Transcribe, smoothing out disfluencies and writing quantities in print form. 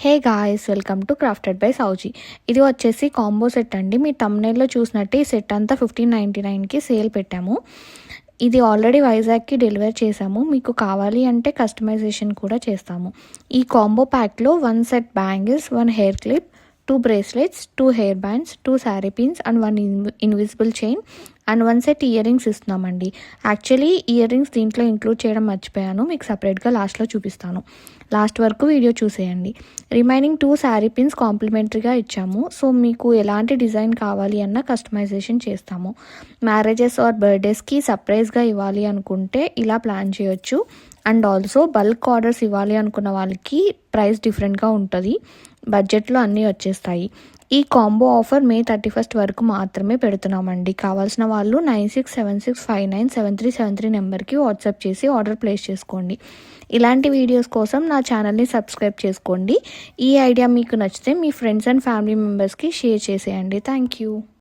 Hey guys, welcome to crafted by Souji. ఇది వచ్చేసి combo set అండి. మీ తమ్నైల్లో చూసినట్టు ఈ సెట్ అంతా 1599కి సేల్ పెట్టాము. ఇది ఆల్రెడీ వైజాగ్కి డెలివర్ చేసాము. మీకు కావాలి అంటే కస్టమైజేషన్ కూడా చేస్తాము. ఈ కాంబో ప్యాక్లో 1 set bangles, 1 hair clip, 2 bracelets, 2 hair bands, 2 saree pins and 1 invisible chain and 1 set ear rings ఇస్తున్నామండి. యాక్చువల్లీ ఇయర్ రింగ్స్ దీంట్లో ఇంక్లూడ్ చేయడం మర్చిపోయాను. మీకు సపరేట్గా లాస్ట్లో చూపిస్తాను. లాస్ట్ వరకు వీడియో చూసేయండి. రిమైనింగ్ 2 శారీ పిన్స్ కాంప్లిమెంటరీగా ఇచ్చాము. సో మీకు ఎలాంటి డిజైన్ కావాలి అన్న కస్టమైజేషన్ చేస్తాము. మ్యారేజెస్ ఆర్ బర్త్డేస్కి సర్ప్రైజ్గా ఇవ్వాలి అనుకుంటే ఇలా ప్లాన్ చేయొచ్చు. అండ్ ఆల్సో బల్క్ ఆర్డర్స్ ఇవ్వాలి అనుకున్న వాళ్ళకి ప్రైస్ డిఫరెంట్గా ఉంటుంది. బడ్జెట్లో అన్నీ వచ్చేస్తాయి. ఈ కాంబో ఆఫర్ మే 31 వరకు మాత్రమే పెడుతున్నామండి. కావాల్సిన వాళ్ళు 9676597373 నెంబర్కి వాట్సాప్ చేసి ఆర్డర్ ప్లేస్ చేసుకోండి. ఇలాంటి వీడియోస్ కోసం నా ఛానల్ని సబ్స్క్రైబ్ చేసుకోండి. ఈ ఐడియా మీకు నచ్చితే మీ ఫ్రెండ్స్ అండ్ ఫ్యామిలీ మెంబర్స్కి షేర్ చేసేయండి. Thank you.